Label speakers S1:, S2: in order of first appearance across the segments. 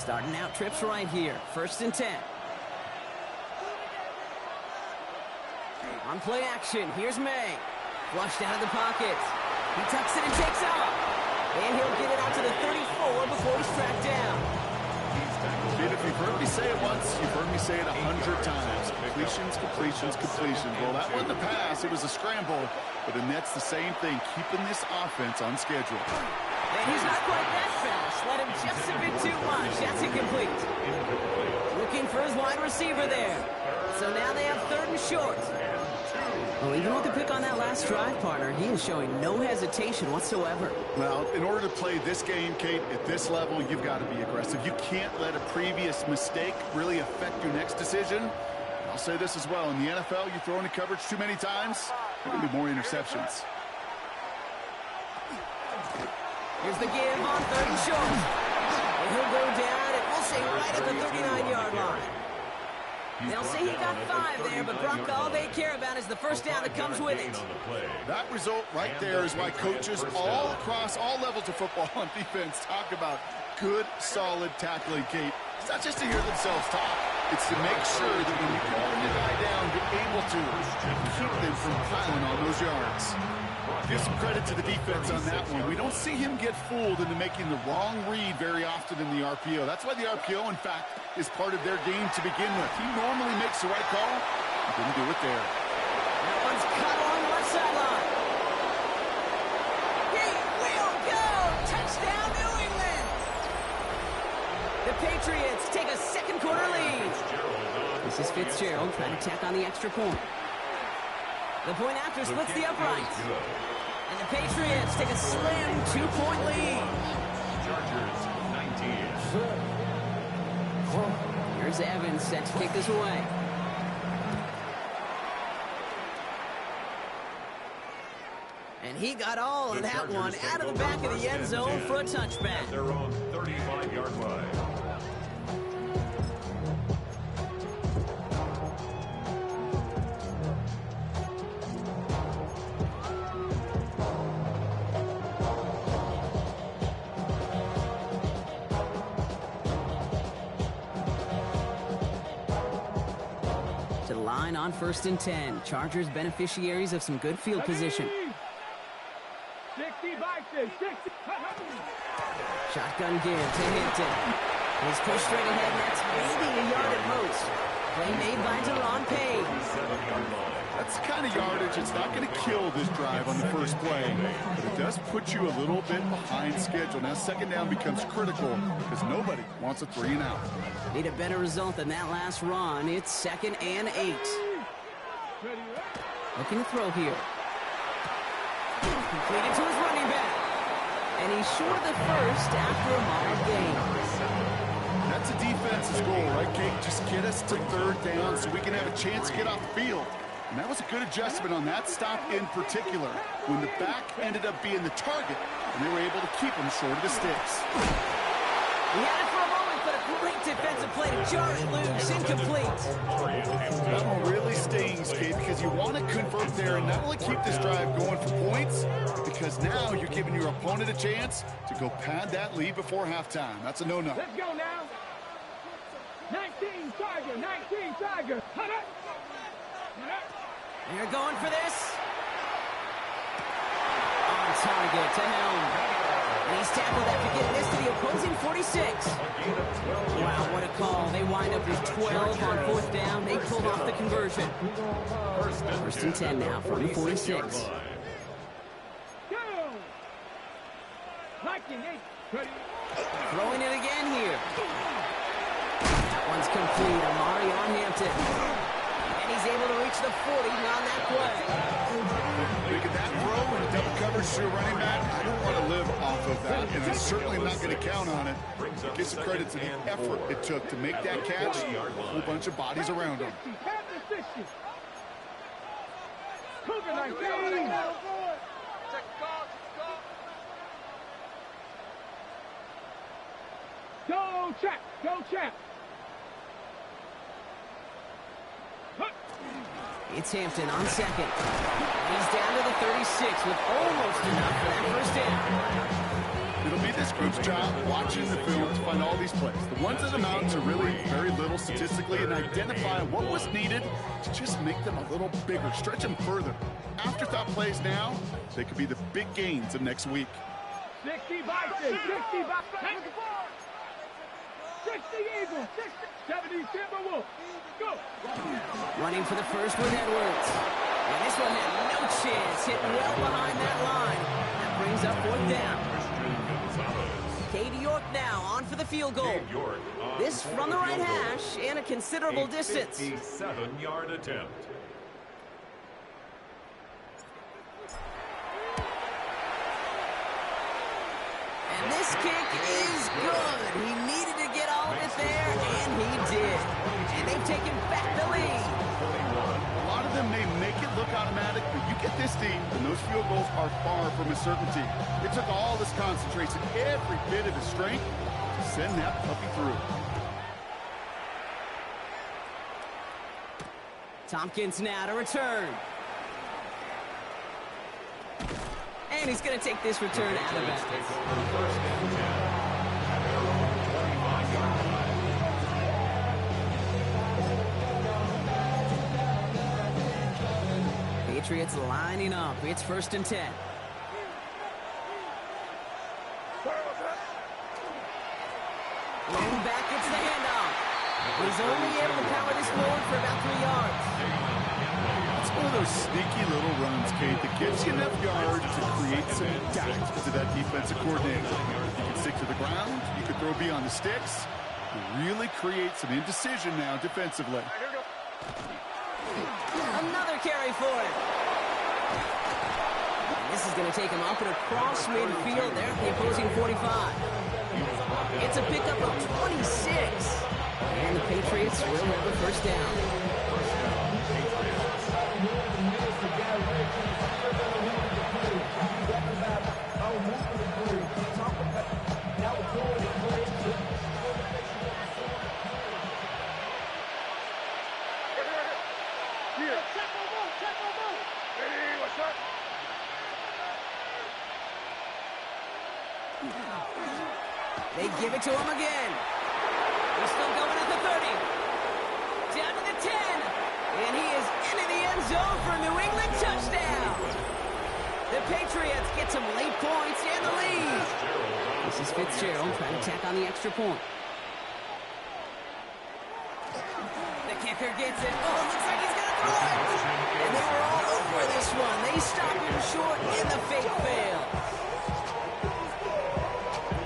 S1: Starting out trips right here. 1st and 10. On play action, here's May. Flushed out of the pocket. He tucks it and takes off. And he'll get it out to the 34 before he's tracked down.
S2: Kid, if you've heard me say it once, you've heard me say it 100 times. Completions, completions, completions. Well, that wasn't a pass. It was a scramble. But the Nets, the same thing, keeping this offense on schedule.
S1: And he's not quite that fast. Let him just a bit too much. That's incomplete. Looking for his wide receiver there. So now they have 3rd and short. Well, even with the pick on that last drive, partner, he is showing no hesitation whatsoever.
S2: Well, in order to play this game, Kate, at this level, you've got to be aggressive. You can't let a previous mistake really affect your next decision. I'll say this as well. In the NFL, you throw into coverage too many times, there will be more interceptions.
S1: Here's the give on 3rd and short. And he'll go down, and we'll say right at the 39-yard line. They'll say he got 5 there, but Brock, all they care about is the first down that comes with it.
S2: That result right there is why coaches all across all levels of football on defense talk about good, solid tackling, Kate. It's not just to hear themselves talk. It's to make sure that when you call the guy down, you're able to keep them from piling on those yards. Give some credit to the defense on that one. We don't see him get fooled into making the wrong read very often in the RPO. That's why the RPO, in fact, is part of their game to begin with. He normally makes the right call. He didn't do it there.
S1: That one's cut on the left sideline. He will go! Touchdown, New England! The Patriots take a second-quarter lead. This is Fitzgerald trying to tack on the extra point. The point after splits the uprights. And the Patriots take a slim 2-point lead.
S3: Chargers 19.
S1: Here's Evans set to kick this away. And he got all of that one out of the back of the end zone for a touchback.
S3: Their own 35-yard line.
S1: On 1st and 10. Chargers beneficiaries of some good field position.
S4: 60 by 60.
S1: Shotgun give to Hampton. He's pushed straight ahead, and that's maybe a yard at most. Play made by Deron Payne.
S2: That's the kind of yardage it's not going to kill this drive on the first play, but it does put you a little bit behind schedule. Now 2nd down becomes critical because nobody wants a 3 and out.
S1: Need a better result than that last run. It's 2nd and 8. Looking to throw here. Completed to his running back. And he's short of the first after a mild gain.
S2: That's a defense's goal, right, Kate? Just get us to 3rd down so we can have a chance to get off the field. And that was a good adjustment on that stop in particular, when the back ended up being the target, and they were able to keep him short of the sticks.
S1: He had it for a moment, but a great defensive play to jar it loose, incomplete.
S2: That one really stings, Kate, because you want to convert there and not only keep this drive going for points, because now you're giving your opponent a chance to go pad that lead before halftime. That's a no-no.
S4: Let's go now. 19 Tiger, 19 Tiger.
S1: They're going for this. On target to Helm. And he's tackled after getting this to the opposing 46. Wow, what a call. They wind up with 12 on 4th down. They pulled off the conversion. 1st and 10 now from the 46. Throwing it again here. That one's complete. Amari on Hampton. And he's able to reach the 40 on that play.
S2: Look at that throw and double coverage to a running back. I don't want to live off of that, and I'm certainly not going to count on it. Give some credit to the effort it took to make that catch. A whole bunch of bodies around him.
S4: Go, Chap! Go, Chap!
S1: It's Hampton on 2nd. He's down to the 36 with almost enough for that first down.
S2: It'll be this group's job watching the film to find all these plays. The ones that amount to really very little statistically, and identify what was needed to just make them a little bigger, stretch them further. Afterthought plays now, they could be the big gains of next week.
S4: 60 Vikings, 60 Vikings, 60 Eagles, 70 Timberwolves. Go!
S1: Running for the first with Edwards. And this one had no chance, hit well behind that line. That brings up 4th down. Cade York now on for the field goal. This from the right hash and a considerable distance.
S3: 57-yard attempt.
S1: And this kick is good. He needed to get all of it there, and he did. And they've taken back the lead.
S2: A lot of them may make it look automatic, but you get this deep, and those field goals are far from a certainty. It took all this concentration, every bit of his strength, to send that puppy through.
S1: Tompkins now to return. And he's going to take this return out of bounds. Patriots lining up. It's 1st and 10. Going back, it's the handoff. He's only able to power this forward for about 3 yards.
S2: It's one of those sneaky little runs, Kate, that gives you enough yards to create some doubt to that defensive coordinator. You can stick to the ground, you can throw beyond the sticks, really create some indecision now defensively.
S1: Another carry for him. And this is going to take him up and across midfield there at the opposing 45. It's a pickup of 26. And the Patriots will have the 1st down. They give it to him again. He's still going at the 30. Down to the 10. And he is into the end zone for a New England touchdown. The Patriots get some late points and the lead. This is Fitzgerald trying to tack on the extra point. The kicker gets it. Oh, looks like he's going to throw it. And they were all over this one. They stopped him short in the fake fail.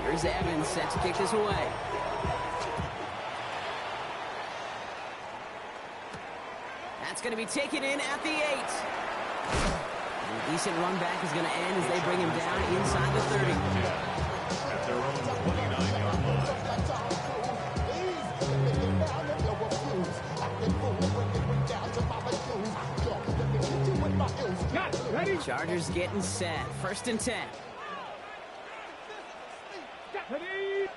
S1: Here's Evans set to kick this away. That's going to be taken in at the 8. A decent run back is going to end as they bring him down inside the 30.
S3: At their own 29-yard line.
S4: Got it. Ready?
S1: Chargers getting set. 1st and 10.
S4: Ready?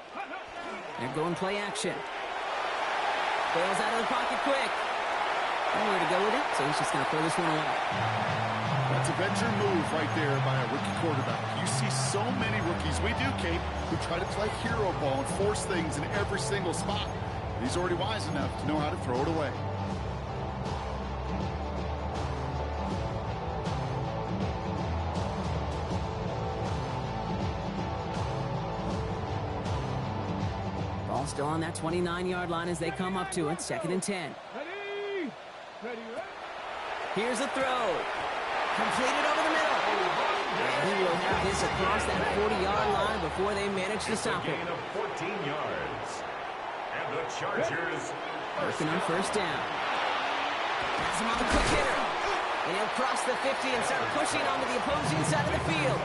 S1: They're going play action. Bails out of the pocket quick. Nowhere to go with it, so he's just going to throw this one away.
S2: That's a veteran move right there by a rookie quarterback. You see so many rookies, we do, Kate, who try to play hero ball and force things in every single spot. He's already wise enough to know how to throw it away.
S1: Ball still on that 29-yard line as they come up to it. 2nd and 10.
S4: Ready? Ready?
S1: Here's a throw. Completed over the middle. And he will have this across that 40-yard line before they manage to stop him.
S3: Gain of 14 yards. And the Chargers
S1: Working on 1st down. Has him on the quick hitter. And he'll cross the 50 and start pushing onto the opposing side of the field.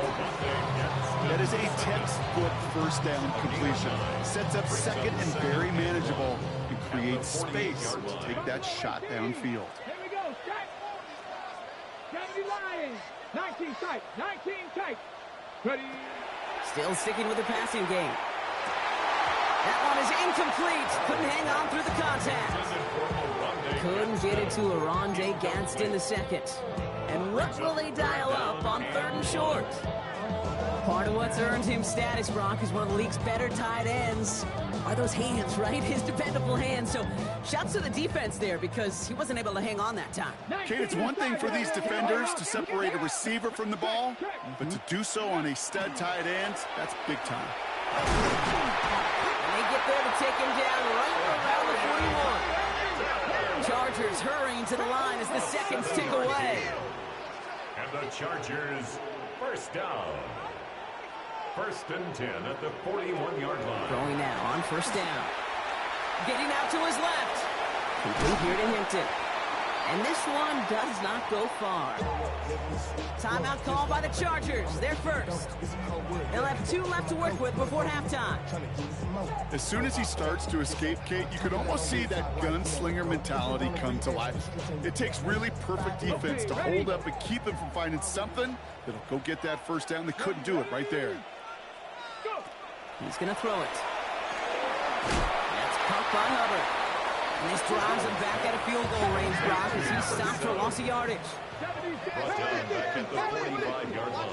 S2: That is a textbook 1st down completion. Sets up 2nd and very manageable and creates space to take that shot downfield.
S4: Here we go. Strike. 70 Lions. 19 tight. 19 tight. Ready?
S1: Still sticking with the passing game. That one is incomplete. Couldn't hang on through the contact. Couldn't get it to Aronde Gadsden the second. And what will they dial up on 3rd and short? Part of what's earned him status, Brock, is one of the league's better tight ends. Are those hands, right? His dependable hands. So shouts to the defense there because he wasn't able to hang on that time.
S2: Kate, it's one thing for these defenders to separate a receiver from the ball, but to do so on a stud tight end, that's big time.
S1: And they get there to take him down right around the 41. Chargers hurrying to the line as the seconds tick away.
S3: And the Chargers, first down. 1st and 10 at the 41-yard line.
S1: Throwing now on 1st down. Getting out to his left. Complete here to Hinton. And this one does not go far. Timeout called by the Chargers. They're first. They'll have 2 left to work with before halftime.
S2: As soon as he starts to escape, Kate, you could almost see that gunslinger mentality come to life. It takes really perfect defense to hold up and keep him from finding something that'll go get that 1st down. They couldn't do it right there.
S1: He's going to throw it. That's caught by Hubbard. And this drives him back at a field goal range, Brock, as he stopped for a loss of yardage.
S3: Brought down back at the 45-yard line.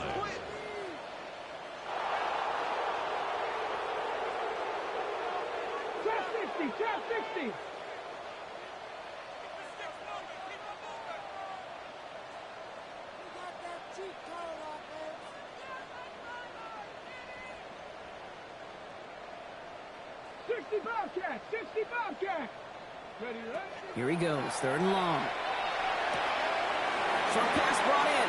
S4: Trap 60. 60 Bobcat! 60 Bobcat! Ready, ready?
S1: Here he goes, 3rd and long. Short pass brought in.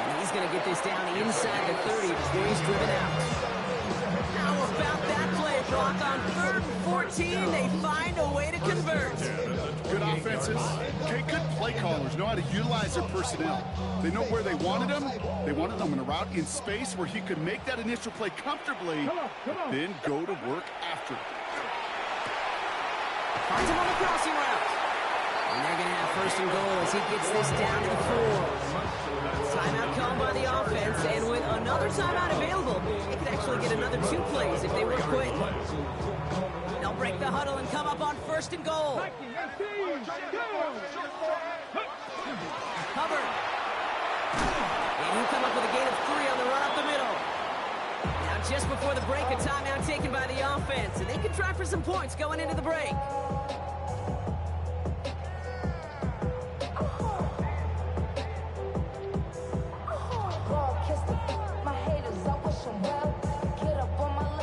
S1: And he's going to get this down inside the 30 before he's driven out. How about that play, Brock? On 3rd and 14, they find a way to convert.
S2: Good offenses. Okay, good play callers know how to utilize their personnel. They know where they wanted them. They wanted them in a route in space where he could make that initial play comfortably, then go to work after.
S1: Finds him on the crossing route. And they're going to have 1st and goal as he gets this down to the 4. Timeout called by the offense, and with another timeout available, they could actually get another 2 plays if they work quick. They'll break the huddle and come up on 1st and goal. Hubbard. And he'll come up with a gain of 3 on the run up the middle. Now just before the break, a timeout taken by the offense, and they can try for some points going into the break.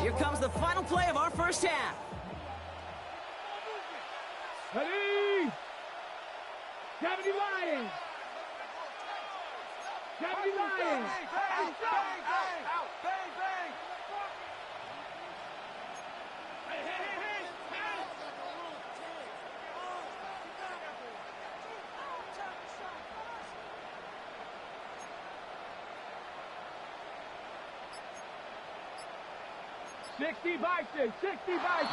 S1: Here comes the final play of our 1st half.
S4: Ready? 70 Lions! 70 Lions!
S5: Out, bang, bang!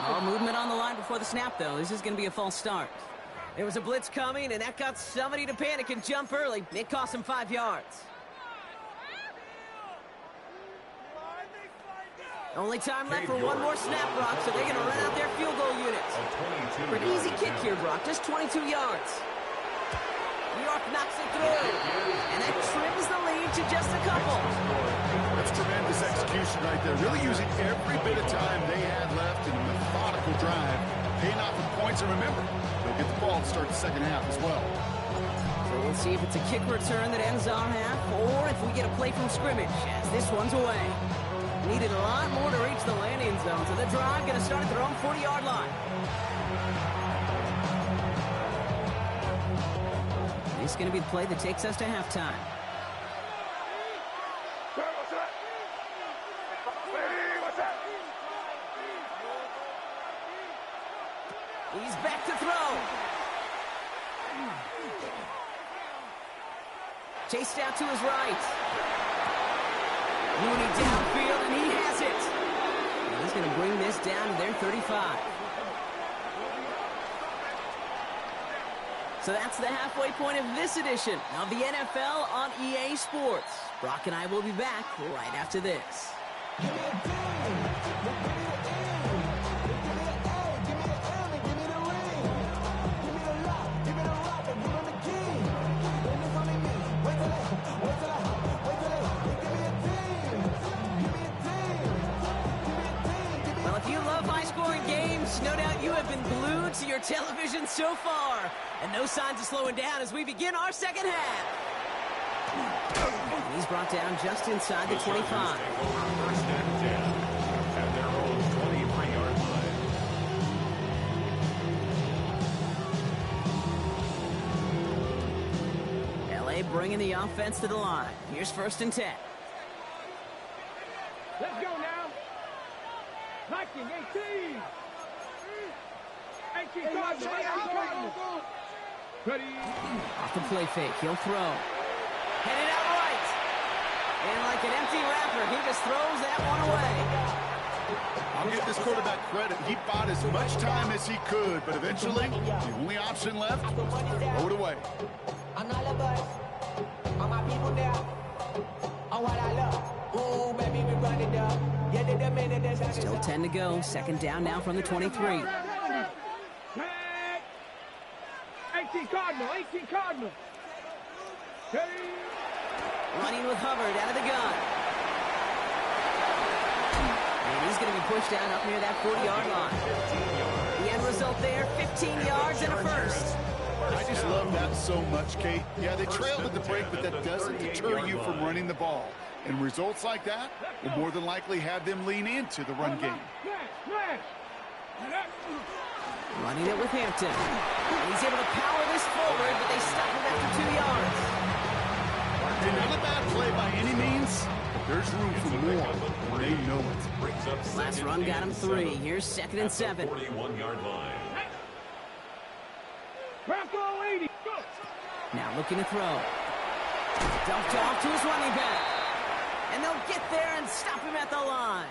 S1: Oh, movement on the line before the snap, though. This is going to be a false start. There was a blitz coming, and that got somebody to panic and jump early. It cost him 5 yards. Only time left for one more snap, Brock, so they're going to run out their field goal units. Pretty easy kick here, Brock, just 22 yards. New York knocks it through, and that trims the lead to just a couple.
S2: That's tremendous execution right there. Really using every bit of time they had left in a methodical drive, paying off with points. And remember, they'll get the ball to start the 2nd half as well.
S1: So we'll see if it's a kick return that ends our half, or if we get a play from scrimmage, as this one's away. Needed a lot more to reach the landing zone, so the drive going to start at their own 40-yard line. This is going to be the play that takes us to halftime. He's back to throw. Chased out to his right. Mooney downfield, and he has it. And he's going to bring this down to their 35. So that's the halfway point of this edition of the NFL on EA Sports. Brock and I will be back right after this. high-scoring games. No doubt you have been glued to your television so far. And no signs of slowing down as we begin our second half. And he's brought down just inside the 25.
S3: First and 10 at their own 23-yard line.
S1: LA bringing the offense to the line. Here's first and 10.
S4: Let's go now. 19, 18. 18 Cardinals. 18 Cardinals. Ready.
S1: Off the play fake. He'll throw. Headed out right. And like an empty wrapper, he just throws that one away.
S2: I'll give this quarterback credit. He bought as much time as he could, but eventually, the only option left was to throw it away.
S6: On all of us, all my people there, on what I love. Ooh, baby, we run it up. Yeah, the minute there's
S1: Still 10 to go. Second down now from the 23.
S4: 18 Cardinal, 18 Cardinal. Ready.
S1: Running with Hubbard out of the gun. And he's going to be pushed down up near that 40-yard line. The end result there, 15 yards and a first.
S2: I just love that so much, Kate. Yeah, they trailed at the break, but that doesn't deter you from running the ball. And results like that will more than likely have them lean into the run game.
S1: Running it with Hampton. And he's able to power this forward, but they stop him after 2 yards.
S2: Not a bad play by any means. There's room for more. They know it.
S1: Last run got him 3. Here's second and 7.
S3: 41-yard line.
S4: Bronco 80. Go.
S1: Now looking to throw. Dumped off to his running back. And they'll get there and stop him at the line.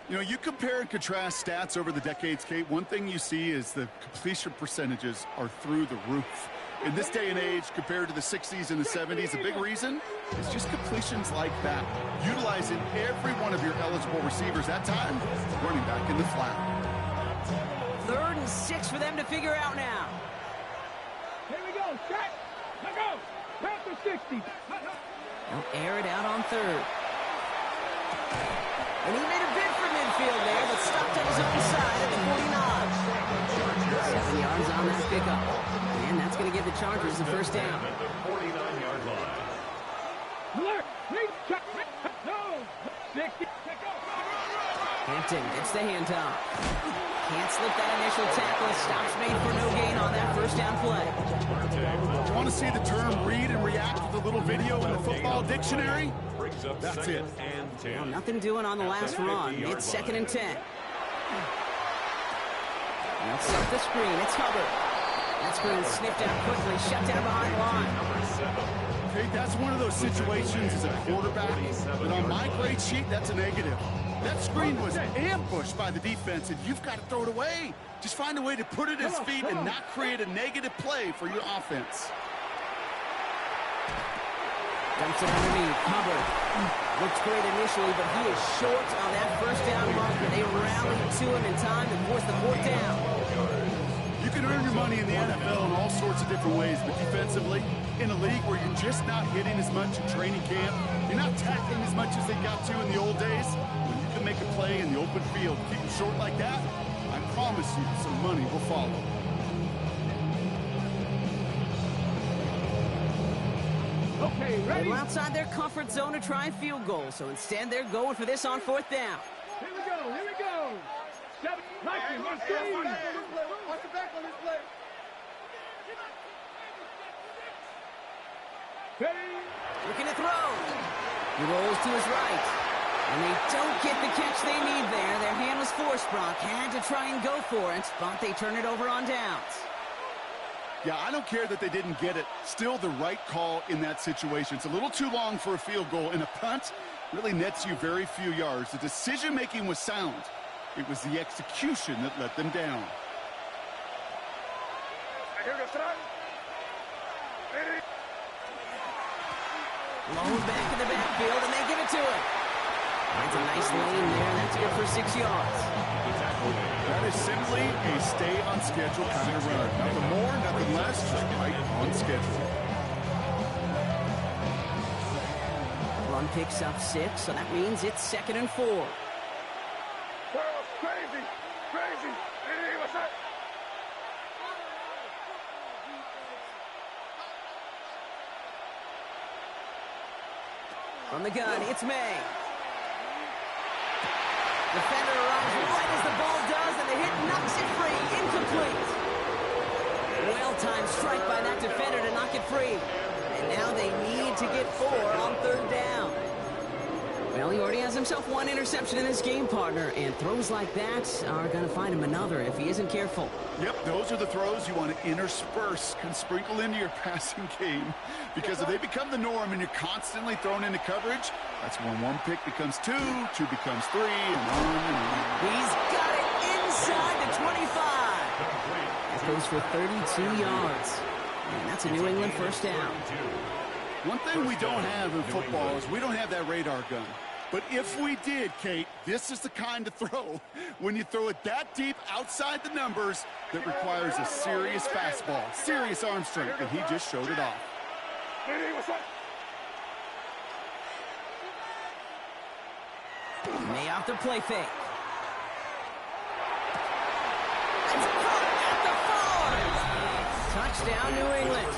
S2: You know, you compare and contrast stats over the decades, Kate. One thing you see is the completion percentages are through the roof. In this day and age, compared to the 60s and the 70s, a big reason is just completions like that. Utilizing every one of your eligible receivers that time, running back in the flat.
S1: 3rd and 6 for them to figure out now.
S4: Here we go. Check. Let go. Panther 60.
S1: They'll air it out on 3rd. And he made a bid for midfield there, but stopped at his own side at the 49. 7 yards on that pickup. And that's going to give the Chargers the first down.
S3: At the 49-yard line.
S4: Alert. Please check. No. 60.
S1: Hampton gets the handoff. Can't slip that initial tackle. Stops made for no gain on that first down play.
S2: You want to see the term read and react with a little video in the football dictionary? That's it.
S1: Well, nothing doing on the last run. It's 2nd and 10. Let's set the screen. It's Hubbard. That screen sniffed out quickly. Shut down behind line.
S2: Okay, that's one of those situations as a quarterback, but on my grade sheet, that's a negative. That screen was ambushed by the defense, and you've got to throw it away. Just find a way to put it at his feet and not create a negative play for your offense.
S1: Dumps it underneath. Hubbard looks great initially, but he is short on that first down marker. They rallied to him in time to force the 4th down.
S2: You can earn your money in the NFL in all sorts of different ways, but defensively, in a league where you're just not hitting as much in training camp, you're not tackling as much as they got to in the old days, when you can make a play in the open field, keep it short like that, I promise you some money will follow.
S4: Okay, ready?
S1: They're outside their comfort zone to try and field goal, so instead they're going for this on 4th down.
S4: Here we go. Here we go. 7, 19, 18.
S5: Watch the back on this play.
S4: Ready?
S1: Looking to throw. He rolls to his right. And they don't get the catch they need there. Their hand was forced. Brock had to try and go for it, but they turn it over on downs.
S2: Yeah, I don't care that they didn't get it. Still the right call in that situation. It's a little too long for a field goal, and a punt really nets you very few yards. The decision-making was sound. It was the execution that let them down.
S1: Low back in the backfield, and they give it to him. That's a nice lane there. That's good for 6 yards.
S2: That is simply a stay-on-schedule kind of run. Nothing more, nothing less, just right on schedule.
S1: Run picks up 6, so that means it's 2nd and 4.
S4: Crazy. Crazy. Hey, what's up?
S1: From the gun, it's May. Defender arrives right as the ball does, and the hit knocks it free. Incomplete. Well-timed strike by that defender to knock it free. And now they need to get 4 on 3rd down. Well, he already has himself 1 interception in this game, partner, and throws like that are going to find him another if he isn't careful.
S2: Yep, those are the throws you want to intersperse and sprinkle into your passing game, because if they become the norm and you're constantly thrown into coverage, that's when 1 pick becomes 2, 2 becomes 3, and on and on.
S1: He's got it inside the 25. That goes for 32 yards. And that's a New England first down.
S2: One thing we don't have in football is we don't have that radar gun. But if we did, Kate, this is the kind of throw, when you throw it that deep outside the numbers, that requires a serious fastball, serious arm strength, and he just showed it off.
S4: Hey, what's up?
S1: May off the play fake. It's caught at the 4. Touchdown, New England.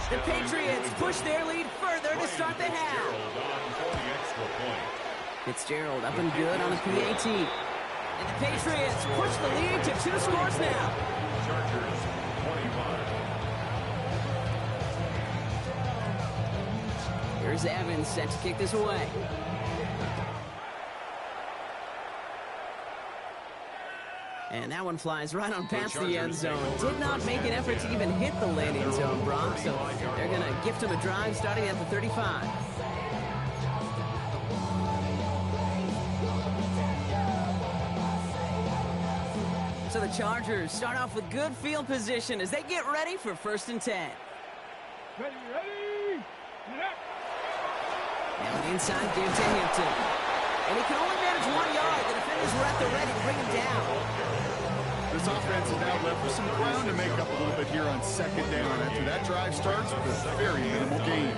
S1: The Patriots push their lead further to start the half. Fitzgerald up and good on the PAT. And the Patriots push the lead to 2 scores now.
S3: Chargers 21.
S1: Here's Evans set to kick this away. And that one flies right on past the end zone. Did not make an effort to even hit the landing zone, Brock. So they're going to gift him a drive starting at the 35. So the Chargers start off with good field position as they get ready for 1st and 10.
S4: Ready. Yeah.
S1: Now inside give to Hampton. And he can only manage 1 yard. The defenders were at the ready to bring him down.
S2: This offense is now left with some ground to make up a little bit here on 2nd down after that drive starts with a very minimal gain.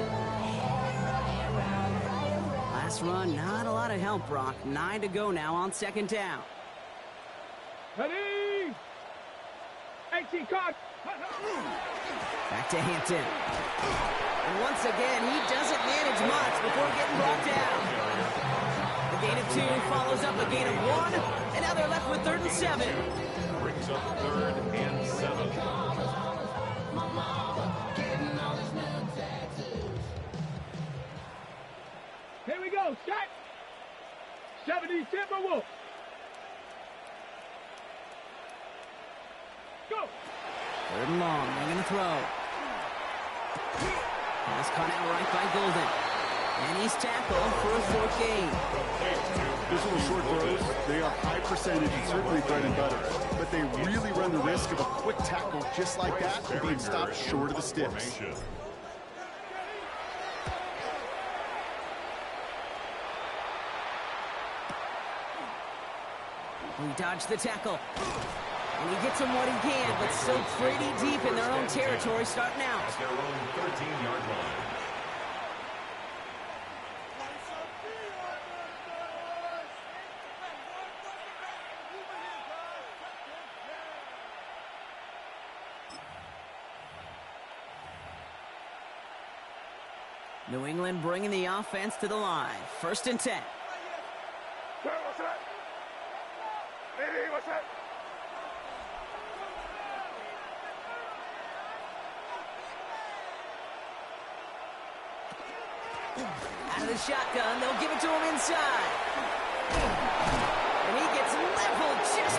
S1: Last run, not a lot of help, Brock. 9 to go now on 2nd down.
S4: Ready. 18 caught.
S1: Back to Hampton. And once again, he doesn't manage much before getting brought down. A gain of 2 follows up a gain of 1, and now they're left with 3rd and 7.
S3: Brings up 3rd and 7.
S4: Here we go. Set. 70 Timberwolves. Go.
S1: 3rd and long. They're going to throw. Pass caught out right by Golden. And he's tackled for a 4th gain.
S2: Those little short throws, they are high percentage and certainly bread and butter. But they really run the risk of a quick tackle just like that and being stopped short of the sticks.
S1: He dodged the tackle. And he gets him what he can, but still pretty deep in their own territory starting out.
S3: At their own 13-yard line.
S1: New England bringing the offense to the line. 1st and 10.
S4: What's that? Hey, what's that?
S1: Out of the shotgun, they'll give it to him inside. And he gets leveled just